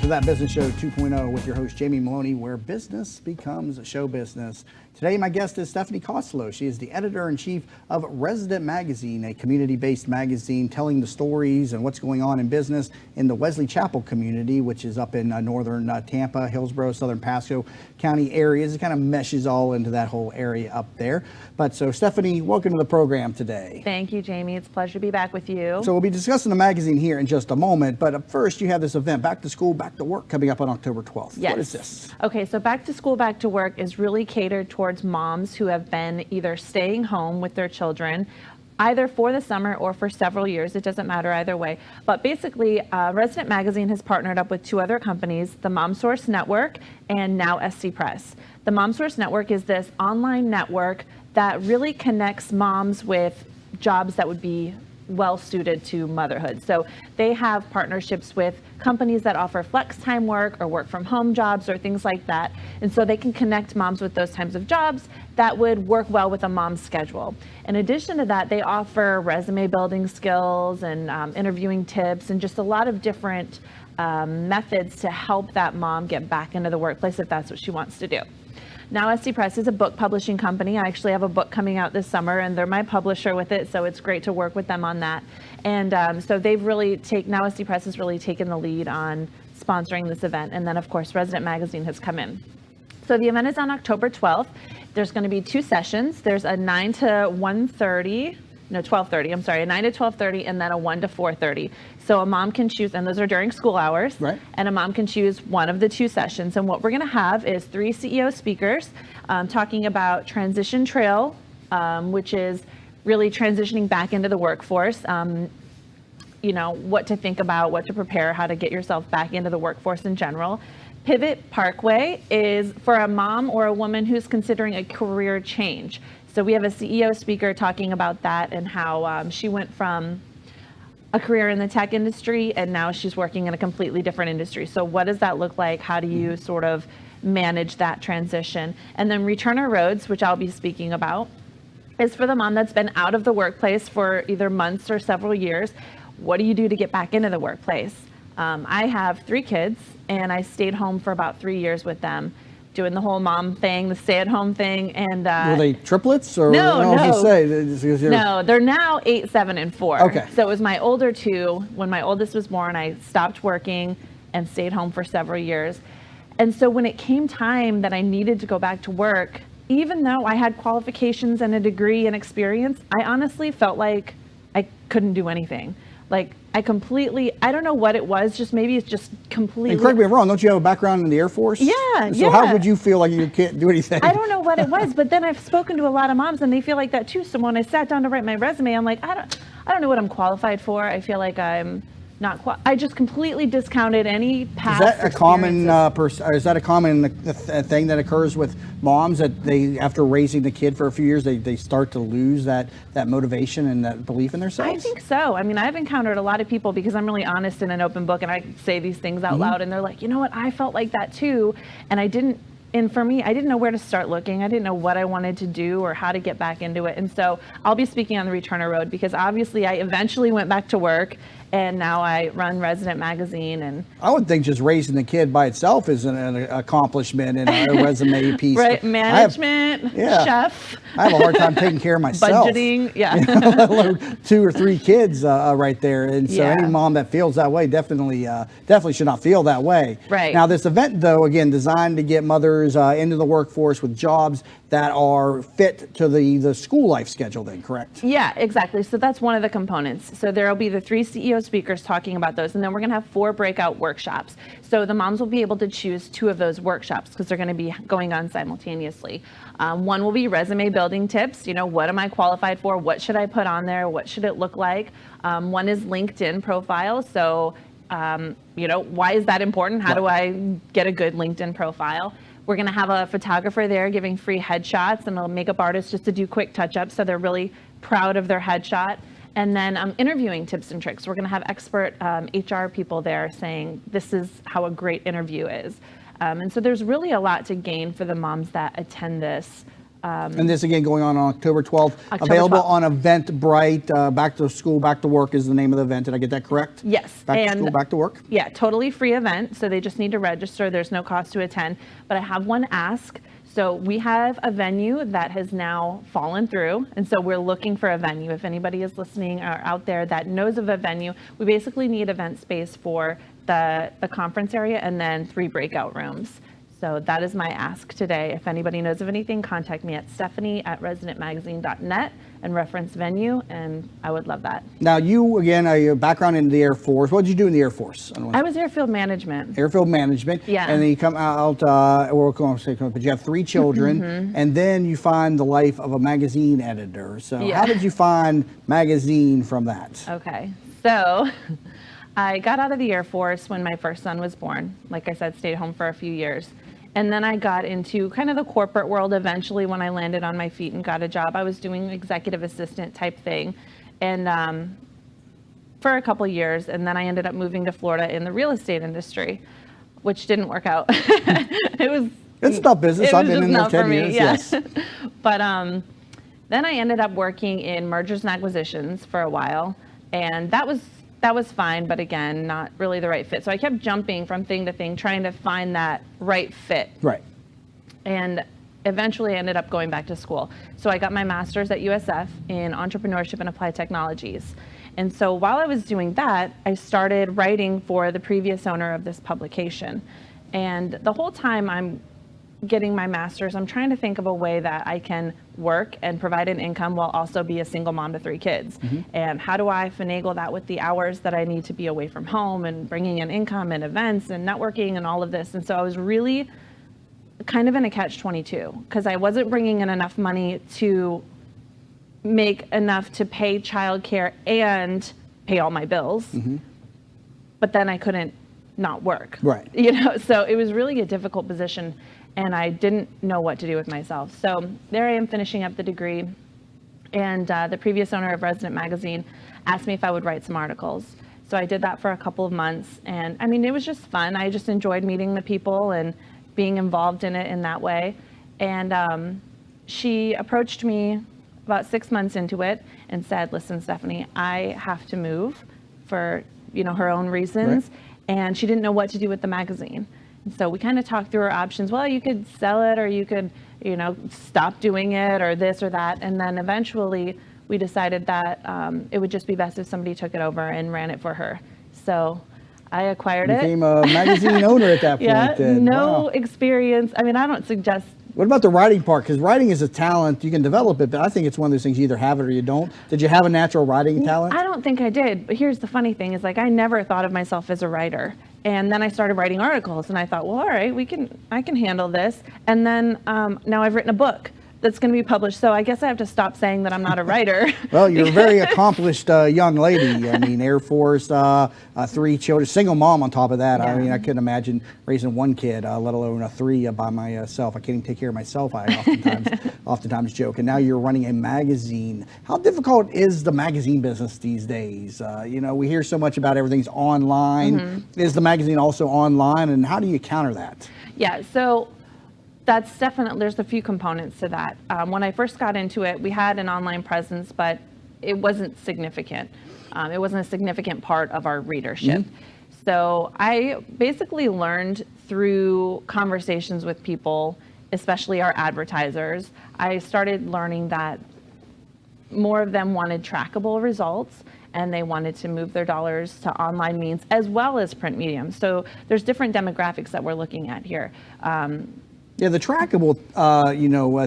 to That Business Show 2.0 with your host, Jamie Maloney, where business becomes show business. Today, my guest is Stephanie Costolo. She is the editor-in-chief of Resident Magazine, a community-based magazine telling the stories and what's going on in business in the Wesley Chapel community, which is up in northern Tampa, Hillsborough, southern Pasco County areas. It kind of meshes all into that whole area up there. But so, Stephanie, welcome to the program today. Thank you, Jamie. It's a pleasure to be back with you. So we'll be discussing the magazine here in just a moment, but first you have this event, Back to School, Back to Work, coming up on October 12th. Yes. What is this? Okay, so Back to School, Back to Work is really catered towards moms who have been either staying home with their children, either for the summer or for several years. It doesn't matter either way. But basically, Resident Magazine has partnered up with two other companies, the MomSource Network and now SC Press. The MomSource Network is this online network that really connects moms with jobs that would be well suited to motherhood. So they have partnerships with companies that offer flex time work or work from home jobs or things like that. And so they can connect moms with those types of jobs that would work well with a mom's schedule. In addition to that, they offer resume building skills and interviewing tips and just a lot of different methods to help that mom get back into the workplace if that's what she wants to do. Now SC Press is a book publishing company. I actually have a book coming out this summer and they're my publisher with it, so it's great to work with them on that. And so they've really now SC Press has really taken the lead on sponsoring this event. And then of course, Resident Magazine has come in. So the event is on October 12th. There's going to be two sessions. There's a 9 to 1:30. No, 12:30, I'm sorry, a 9 to 12:30 and then a 1 to 4:30. So a mom can choose, and those are during school hours, right? And a mom can choose one of the two sessions. And what we're gonna have is 3 CEO speakers talking about Transition Trail, which is really transitioning back into the workforce. You know, what to think about, what to prepare, how to get yourself back into the workforce in general. Pivot Parkway is for a mom or a woman who's considering a career change. So we have a CEO speaker talking about that and how she went from a career in the tech industry and now she's working in a completely different industry. So what does that look like? How do you sort of manage that transition? And then Return Our Roads, which I'll be speaking about, is for the mom that's been out of the workplace for either months or several years. What do you do to get back into the workplace? I have 3 kids and I stayed home for about 3 years with them, doing the whole mom thing, the stay-at-home thing, and were they triplets or no, no, they're now 8, 7, and 4. Okay. So it was my older 2. When my oldest was born, I stopped working and stayed home for several years. And so when it came time that I needed to go back to work, even though I had qualifications and a degree and experience, I honestly felt like I couldn't do anything. Like I don't know what it was, just maybe it's just completely. And correct me if I'm wrong, don't you have a background in the Air Force? Yeah. So how would you feel like you can't do anything? I don't know what it was, but then I've spoken to a lot of moms and they feel like that too. So when I sat down to write my resume, I'm like, I don't know what I'm qualified for. I feel like I'm not I just completely discounted any past. Is that a common is that a common thing that occurs with moms, that they, after raising the kid for a few years, they start to lose that motivation and that belief in themselves? I think so. I mean, I've encountered a lot of people, because I'm really honest in an open book and I say these things out loud, and they're like, you know what, I felt like that too. And for me, I didn't know where to start looking. I didn't know what I wanted to do or how to get back into it. And so I'll be speaking on the Return Our Road, because obviously I eventually went back to work and now I run Resident Magazine. And I would think just raising the kid by itself is an accomplishment in a resume piece. Right, management, chef. I have a hard time taking care of myself. Budgeting, let alone 2 or 3 kids right there. And so any mom that feels that way definitely should not feel that way. Right. Now this event, though, again, designed to get mothers into the workforce with jobs that are fit to the school life schedule then, correct? Yeah, exactly. So that's one of the components. So there will be the 3 CEO speakers talking about those, and then we're going to have 4 breakout workshops. So the moms will be able to choose 2 of those workshops because they're going to be going on simultaneously. One will be resume building tips. You know, what am I qualified for? What should I put on there? What should it look like? One is LinkedIn profile. So, you know, why is that important? How do I get a good LinkedIn profile? We're going to have a photographer there giving free headshots and a makeup artist just to do quick touch-ups, so they're really proud of their headshot. And then interviewing tips and tricks. We're going to have expert HR people there saying this is how a great interview is. And so there's really a lot to gain for the moms that attend this And this again going on October 12th. October Available 12th. on Eventbrite. Back to School, Back to Work is the name of the event. Did I get that correct? Yes. Back to School, Back to Work. Yeah, totally free event. So they just need to register. There's no cost to attend. But I have one ask. So we have a venue that has now fallen through. And so we're looking for a venue. If anybody is listening or out there that knows of a venue, we basically need event space for the conference area and then 3 breakout rooms. So that is my ask today. If anybody knows of anything, contact me at stephanie@residentmagazine.net and reference venue, and I would love that. Now you, again, your background in the Air Force. What did you do in the Air Force? I was airfield management. Airfield management. Yeah. And then you come out, but you have 3 children, and then you find the life of a magazine editor. So Yeah. how did you find magazine from that? Okay, so I got out of the Air Force when my first son was born. Like I said, stayed home for a few years. And then I got into kind of the corporate world eventually when I landed on my feet and got a job. I was doing executive assistant type thing, and for a couple of years. And then I ended up moving to Florida in the real estate industry, which didn't work out. It's tough business. I've been in there 10 years. Yeah. Yes. But then I ended up working in mergers and acquisitions for a while, and that was fine, but again, not really the right fit. So I kept jumping from thing to thing, trying to find that right fit. Right. And eventually I ended up going back to school. So I got my master's at USF in Entrepreneurship and Applied Technologies. And so while I was doing that, I started writing for the previous owner of this publication. And the whole time I'm getting my master's, I'm trying to think of a way that I can work and provide an income while also be a single mom to 3 kids. And how do I finagle that with the hours that I need to be away from home and bringing in income and events and networking and all of this. And so I was really kind of in a catch-22 because I wasn't bringing in enough money to make enough to pay childcare and pay all my bills. But then I couldn't not work. Right. So it was really a difficult position, and I didn't know what to do with myself. So there I am finishing up the degree, and the previous owner of Resident Magazine asked me if I would write some articles. So I did that for a couple of months, and I mean, it was just fun. I just enjoyed meeting the people and being involved in it in that way. And she approached me about 6 months into it and said, listen, Stephanie, I have to move for her own reasons. Right. And she didn't know what to do with the magazine. So we kind of talked through our options. Well, you could sell it, or you could, stop doing it, or this or that. And then eventually we decided that it would just be best if somebody took it over and ran it for her. So I acquired it. Became a magazine owner at that point. Yeah, then. no Wow. experience. I mean, I don't suggest. What about the writing part? Because writing is a talent. You can develop it, but I think it's one of those things you either have it or you don't. Did you have a natural writing talent? I don't think I did. But here's the funny thing is, like, I never thought of myself as a writer. And then I started writing articles, and I thought, well, all right, I can handle this. And then now I've written a book that's going to be published. So I guess I have to stop saying that I'm not a writer. Well, you're a very accomplished young lady. I mean, Air Force, 3 children, single mom on top of that. Yeah. I mean, I couldn't imagine raising 1 kid, let alone 3 by myself. I can't even take care of myself, I oftentimes joke. And now you're running a magazine. How difficult is the magazine business these days? We hear so much about everything's online. Is the magazine also online? And how do you counter that? Yeah, so that's definitely, there's a few components to that. When I first got into it, we had an online presence, but it wasn't significant. It wasn't a significant part of our readership. So I basically learned through conversations with people, especially our advertisers. I started learning that more of them wanted trackable results, and they wanted to move their dollars to online means as well as print mediums. So there's different demographics that we're looking at here. Yeah, the trackable,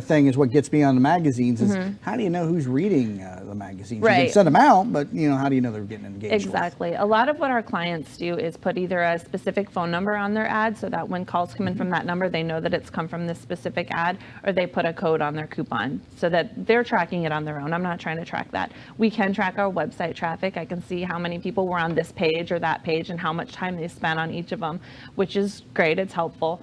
thing is what gets me on the magazines. Is how do you know who's reading the magazines? You Right. can send them out, but how do you know they're getting engaged? Exactly. A lot of what our clients do is put either a specific phone number on their ad so that when calls come in from that number, they know that it's come from this specific ad, or they put a code on their coupon so that they're tracking it on their own. I'm not trying to track that. We can track our website traffic. I can see how many people were on this page or that page and how much time they spent on each of them, which is great. It's helpful.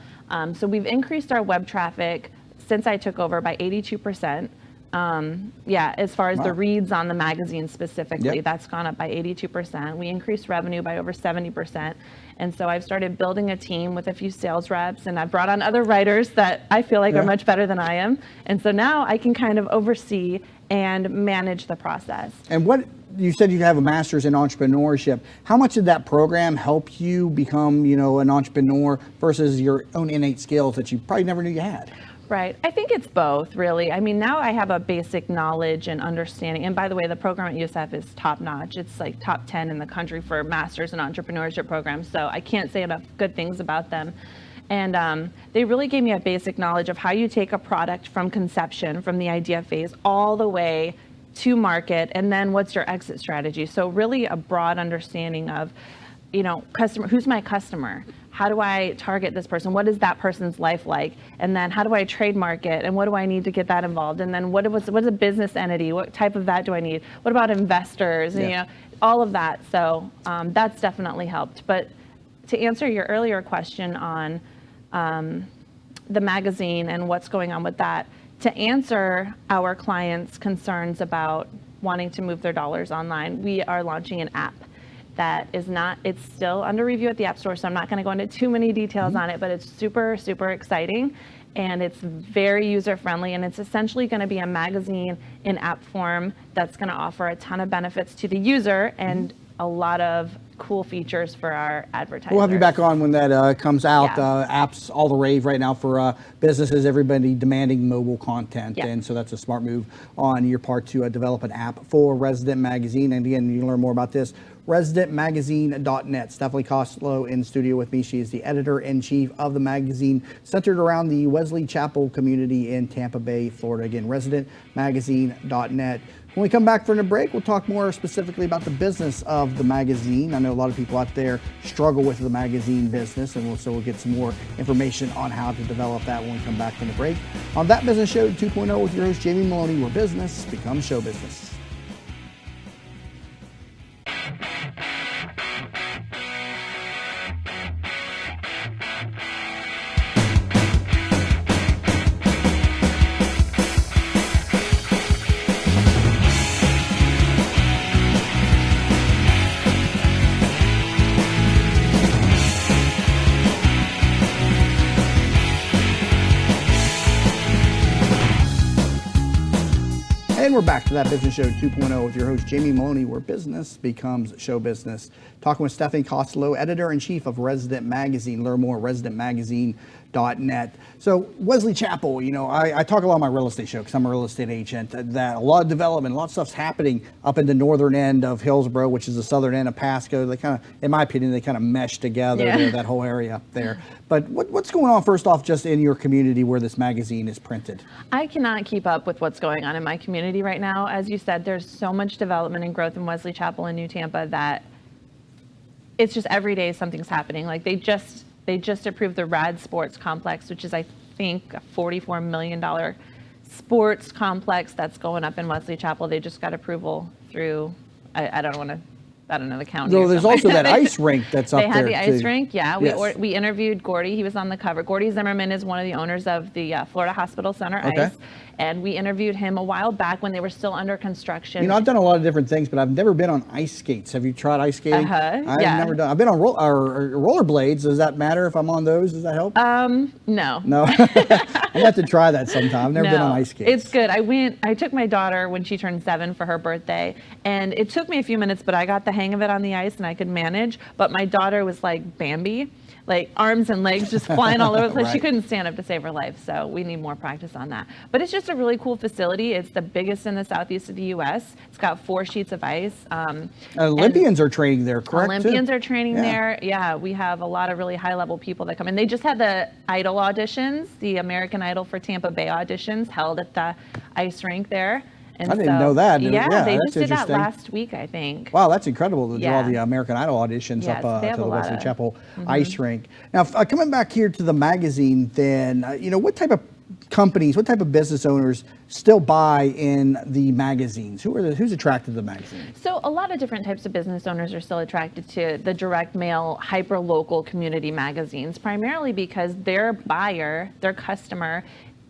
So we've increased our web traffic since I took over by 82%. Yeah, as far as the Wow. reads on the magazine specifically, Yep. that's gone up by 82%. We increased revenue by over 70%. And so I've started building a team with a few sales reps, and I've brought on other writers that I feel like Yeah. are much better than I am. And so now I can kind of oversee and manage the process. And what you said you have a master's in entrepreneurship. How much did that program help you become, an entrepreneur versus your own innate skills that you probably never knew you had? Right. I think it's both, really. I mean, now I have a basic knowledge and understanding. And by the way, the program at USF is top notch. It's like top 10 in the country for masters in entrepreneurship programs. So I can't say enough good things about them. And they really gave me a basic knowledge of how you take a product from conception, from the idea phase, all the way to market, and then what's your exit strategy. So really a broad understanding of, customer, who's my customer? How do I target this person? What is that person's life like? And then how do I trademark it? And what do I need to get that involved? And then what is a business entity? What type of that do I need? What about investors? And, Yes. all of that. So that's definitely helped. But to answer your earlier question on the magazine and what's going on with that, to answer our clients' concerns about wanting to move their dollars online, we are launching an app that is not, it's still under review at the App Store, so I'm not going to go into too many details on it, but it's super, super exciting, and it's very user-friendly, and it's essentially going to be a magazine in app form that's going to offer a ton of benefits to the user and a lot of cool features for our advertisers. We'll have you back on when that comes out. Yeah. Apps all the rave right now for businesses, everybody demanding mobile content. Yeah. And so that's a smart move on your part to develop an app for Resident Magazine. And again, you can learn more about this, residentmagazine.net. Stephanie Costolo in studio with me. She is the editor-in-chief of the magazine, centered around the Wesley Chapel community in Tampa Bay, Florida. Again, residentmagazine.net. When we come back from the break, we'll talk more specifically about the business of the magazine. I know a lot of people out there struggle with the magazine business, and so we'll get some more information on how to develop that when we come back from the break on That Business Show 2.0 with your host, Jamie Maloney, where business becomes show business. And we're back to That Business Show 2.0 with your host, Jamie Maloney, where business becomes show business. Talking with Stephanie Costolo, editor-in-chief of Resident Magazine. Learn more at residentmagazine.net. So Wesley Chapel, I talk a lot on my real estate show because I'm a real estate agent, that a lot of development, a lot of stuff's happening up in the northern end of Hillsborough, which is the southern end of Pasco. They kind of, in my opinion, they kind of mesh together, there, that whole area up there. But what's going on, first off, just in your community where this magazine is printed? I cannot keep up with what's going on in my community right now. As you said, there's so much development and growth in Wesley Chapel and New Tampa that it's just every day something's happening. Like they just approved the Rad Sports Complex, which is, I think, a $44 million sports complex that's going up in Wesley Chapel. They just got approval through, I don't know the county. So there's also that ice rink that's up there. They had the ice too. rink, yeah. Yes. We interviewed Gordy. He was on the cover. Gordy Zimmerman is one of the owners of the Florida Hospital Center Okay. Ice. And we interviewed him a while back when they were still under construction. I've done a lot of different things, but I've never been on ice skates. Have you tried ice skating? I've yeah. never done. I've been on rollerblades. Does that matter if I'm on those? Does that help? No. No. I'd have to try that sometime. I've never been on ice skates. It's good. I took my daughter when she turned 7 for her birthday, and it took me a few minutes, but I got the hang of it on the ice and I could manage. But my daughter was like Bambi, like arms and legs just flying all over the place. Right. She couldn't stand up to save her life, so we need more practice on that. But it's just a really cool facility. It's the biggest in the southeast of the U.S. It's got 4 sheets of ice. Olympians are training there, correct? Olympians are training there. Yeah, we have a lot of really high-level people that come in. They just had the Idol auditions, the American Idol for Tampa Bay auditions, held at the ice rink there. And I didn't know that. Yeah, they that's just did that interesting. last week, I think. Wow, that's incredible to draw Yeah. the American Idol auditions Yes, up they have to a the lot Wesley of- Chapel ice rink. Now, coming back here to the magazine, then, what type of companies, what type of business owners still buy in the magazines? Who's attracted to the magazine? So a lot of different types of business owners are still attracted to the direct mail, hyper-local community magazines, primarily because their buyer, their customer,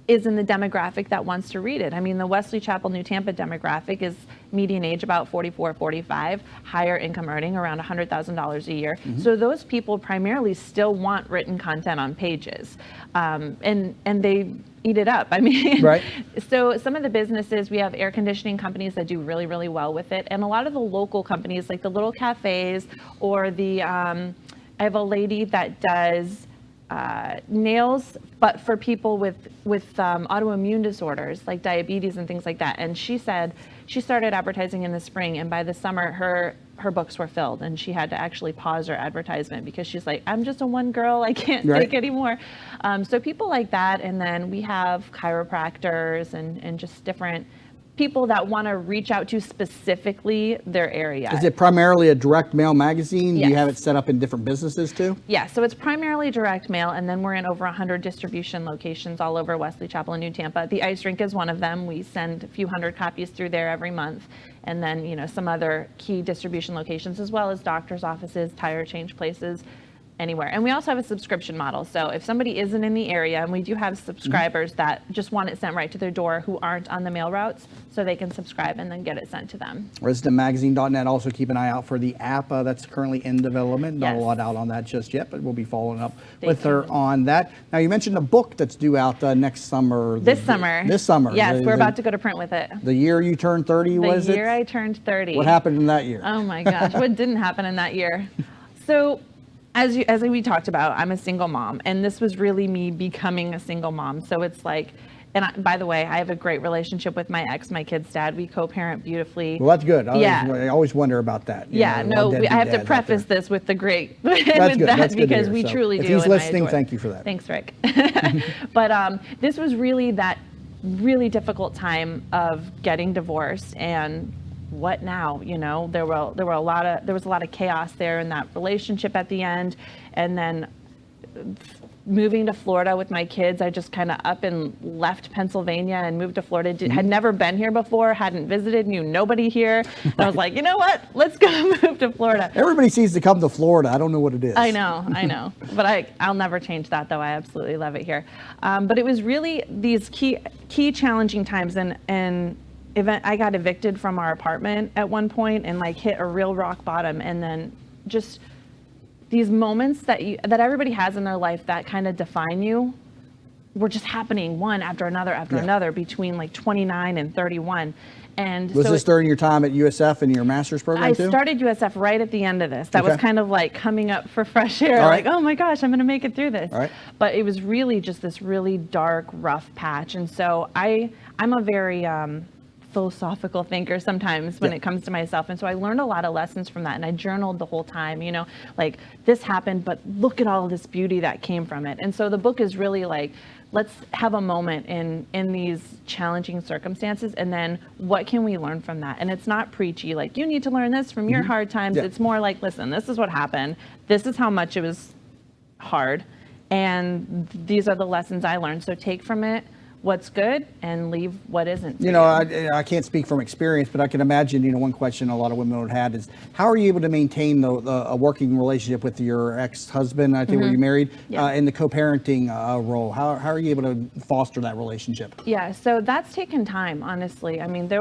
is in the demographic that wants to read it. I mean, the Wesley Chapel, New Tampa demographic is median age about 44, 45, higher income earning around $100,000 a year. So those people primarily still want written content on pages, and they eat it up. I mean, right. So some of the businesses, we have air conditioning companies that do really, really well with it, and a lot of the local companies, like the little cafes, or the I have a lady that does nails, but for people with autoimmune disorders like diabetes and things like that. And she said she started advertising in the spring, and by the summer her books were filled, and she had to actually pause her advertisement because she's like, I'm just a one girl, I can't take anymore. So people like that, and then we have chiropractors and just different people that want to reach out to specifically their area. Is it primarily a direct mail magazine? Yes. Do you have it set up in different businesses too? Yeah, so it's primarily direct mail, and then we're in over 100 distribution locations all over Wesley Chapel and New Tampa. The ice rink is one of them. We send a few hundred copies through there every month. And then, you know, some other key distribution locations, as well as doctor's offices, tire change places, anywhere. And we also have a subscription model. So if somebody isn't in the area, and we do have subscribers that just want it sent right to their door who aren't on the mail routes, so they can subscribe and then get it sent to them. ResidentMagazine.net. Also keep an eye out for the app that's currently in development. Not a lot out on that just yet, but we'll be following up with her on that. Now, you mentioned a book that's due out next summer. This summer. Yes, we're about to go to print with it. The year you turned 30, was it? The year I turned 30. What happened in that year? Oh my gosh, what didn't happen in that year? So, as we talked about, I'm a single mom, and this was really me becoming a single mom. So it's like, by the way, I have a great relationship with my ex, my kid's dad. We co-parent beautifully. Well, that's good. I always wonder about that. Yeah, I have to preface this with the great, because we truly do. If he's listening, thank you for that. Thanks, Rick. But this was really that really difficult time of getting divorced, and what now? You know, there was a lot of chaos there in that relationship at the end, and then moving to Florida with my kids, I just kind of up and left Pennsylvania and moved to Florida. Had never been here before, hadn't visited, knew nobody here. And I was like, you know what? Let's go move to Florida. Everybody seems to come to Florida. I don't know what it is. I know. But I'll never change that, though. I absolutely love it here. But it was really these key challenging times, and I got evicted from our apartment at one point and like hit a real rock bottom, and then just these moments that everybody has in their life that kind of define you were just happening one after another between like 29 and 31. And was this during your time at USF and your master's program too? I started USF right at the end of this. That was kind of like coming up for fresh air, like, oh my gosh, I'm going to make it through this. But it was really just this really dark, rough patch. And so I'm a very philosophical thinker sometimes when it comes to myself, and so I learned a lot of lessons from that, and I journaled the whole time, you know, like this happened, but look at all this beauty that came from it. And so the book is really like, let's have a moment in these challenging circumstances, and then what can we learn from that? And it's not preachy, like you need to learn this from your hard times. It's more like, listen, this is what happened, this is how much it was hard, and these are the lessons I learned, so take from it what's good and leave what isn't. You know, I can't speak from experience, but I can imagine, you know, one question a lot of women would have is, how are you able to maintain a working relationship with your ex-husband, I think, were you married, in the co-parenting role? How are you able to foster that relationship? Yeah, so that's taken time, honestly. I mean,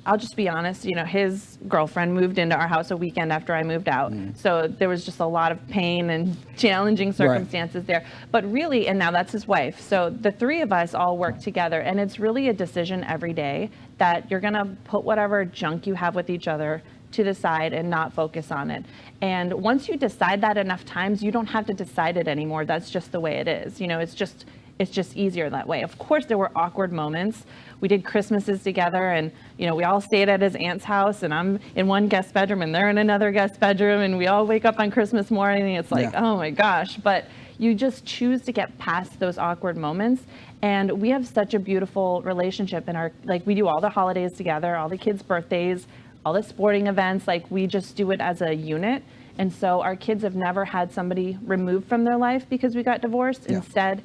I'll just be honest, you know, his girlfriend moved into our house a weekend after I moved out. So there was just a lot of pain and challenging circumstances there. But really, and now that's his wife. So the three of us all work together, and it's really a decision every day that you're going to put whatever junk you have with each other to the side and not focus on it. And once you decide that enough times, you don't have to decide it anymore. That's just the way it is. You know, it's just easier that way. Of course, there were awkward moments. We did Christmases together, and you know, we all stayed at his aunt's house, and I'm in one guest bedroom and they're in another guest bedroom, and we all wake up on Christmas morning. It's like, oh my gosh. But you just choose to get past those awkward moments. And we have such a beautiful relationship in we do all the holidays together, all the kids' birthdays, all the sporting events. Like, we just do it as a unit. And so our kids have never had somebody removed from their life because we got divorced. Instead,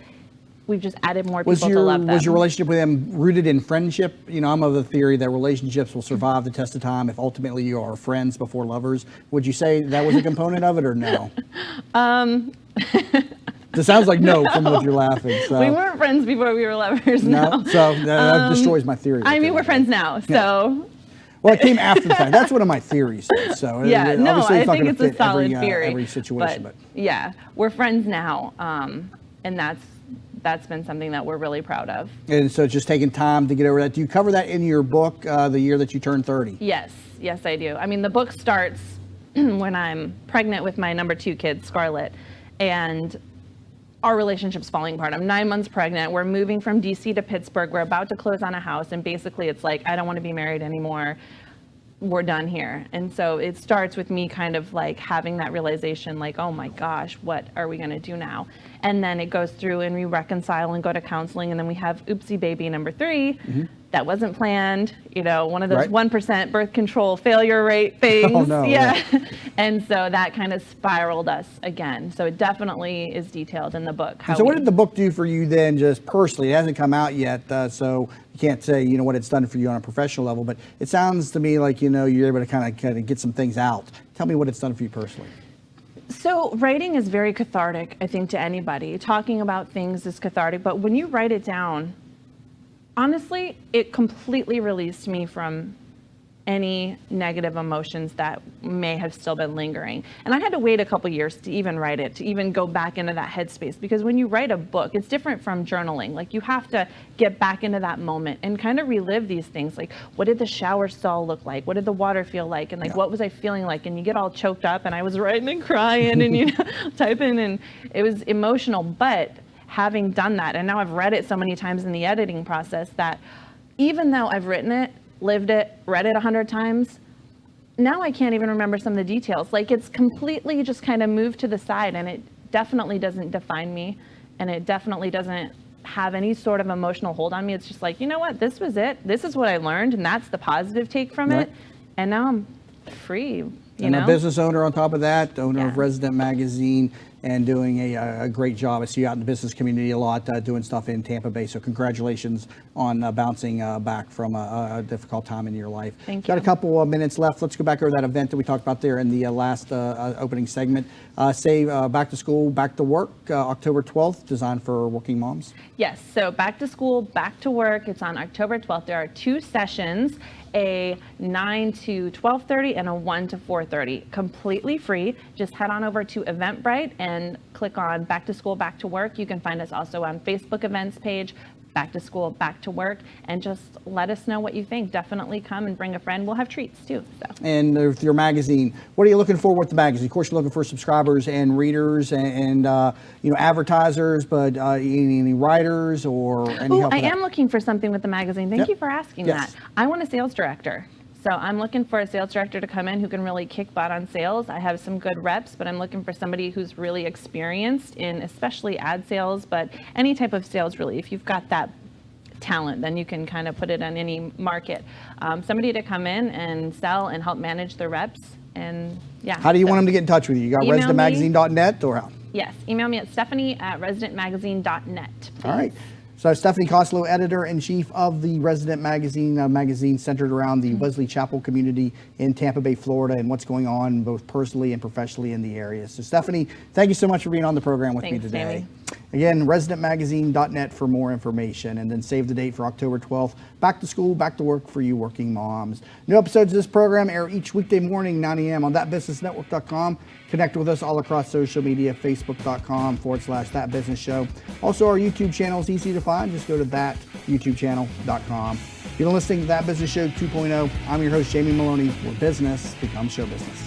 we've just added more people to love them. Was your relationship with them rooted in friendship? You know, I'm of the theory that relationships will survive the test of time if ultimately you are friends before lovers. Would you say that was a component of it, or no? It sounds like no from what you're laughing. So. We weren't friends before we were lovers. No. So that destroys my theory. I mean, we're friends now, so. Yeah. Well, it came after the fact. That's one of my theories. So yeah, no, I think it's a solid theory. theory. Every situation, but yeah, we're friends now, and that's been something that we're really proud of. And so, just taking time to get over that. Do you cover that in your book, the year that you turned 30? Yes, I do. I mean, the book starts when I'm pregnant with my number 2 kid, Scarlett, and our relationship's falling apart. I'm 9 months pregnant. We're moving from DC to Pittsburgh. We're about to close on a house. And basically it's like, I don't want to be married anymore. We're done here. And so it starts with me kind of like having that realization, like, oh my gosh, what are we going to do now? And then it goes through and we reconcile and go to counseling. And then we have oopsie baby number 3. Mm-hmm. That wasn't planned, one of those 1% birth control failure rate things. Oh, no, yeah. And so that kind of spiraled us again. So it definitely is detailed in the book. So what did the book do for you then, just personally? It hasn't come out yet, so you can't say, what it's done for you on a professional level, but it sounds to me like, you're able to kind of get some things out. Tell me what it's done for you personally. So writing is very cathartic, I think, to anybody. Talking about things is cathartic, but when you write it down, honestly, it completely released me from any negative emotions that may have still been lingering. And I had to wait a couple years to even write it, to even go back into that headspace, because when you write a book, it's different from journaling. Like, you have to get back into that moment and kind of relive these things. Like, what did the shower stall look like? What did the water feel like? And what was I feeling like? And you get all choked up, and I was writing and crying and typing, and it was emotional. But having done that, and now I've read it so many times in the editing process, that even though I've written it, lived it, read it 100 times, now I can't even remember some of the details. Like, it's completely just kind of moved to the side, and it definitely doesn't define me, and it definitely doesn't have any sort of emotional hold on me. It's just like, you know what, this was it. This is what I learned, and that's the positive take from it. And now I'm free. And a business owner on top of that, owner of Resident Magazine, and doing a great job. I see you out in the business community a lot, doing stuff in Tampa Bay. So congratulations on bouncing back from a difficult time in your life. Thank you. Got a couple of minutes left. Let's go back over that event that we talked about there in the last opening segment. Back to school, back to work, October 12th, designed for working moms. Yes, so back to school, back to work. It's on October 12th. There are 2 sessions, a 9 to 12:30 and a 1 to 4:30, completely free. Just head on over to Eventbrite and click on Back to School, Back to Work. You can find us also on Facebook events page, Back to School, Back to Work, and just let us know what you think. Definitely come and bring a friend. We'll have treats too. So. And with your magazine, what are you looking for with the magazine? Of course, you're looking for subscribers and readers and advertisers, but any writers or any help? I am looking for something with the magazine. Thank you for asking that. I want a sales director. So I'm looking for a sales director to come in who can really kick butt on sales. I have some good reps, but I'm looking for somebody who's really experienced in especially ad sales, but any type of sales really. If you've got that talent, then you can kind of put it on any market. Somebody to come in and sell and help manage the reps. And How do you want them to get in touch with you? You got residentmagazine.net or how? Yes, email me at stephanie@residentmagazine.net. Please. All right. So Stephanie Costolo, editor-in-chief of the Resident Magazine, magazine centered around the Wesley Chapel community in Tampa Bay, Florida, and what's going on both personally and professionally in the area. So Stephanie, thank you so much for being on the program with me today. Jamie. Again, residentmagazine.net for more information, and then save the date for October 12th. Back to school, back to work for you working moms. New episodes of this program air each weekday morning, 9 a.m. on thatbusinessnetwork.com. Connect with us all across social media, facebook.com/thatbusinessshow. Also, our YouTube channel is easy to find. Just go to thatyoutubechannel.com. You're listening to That Business Show 2.0. I'm your host, Jamie Maloney, where business becomes show business.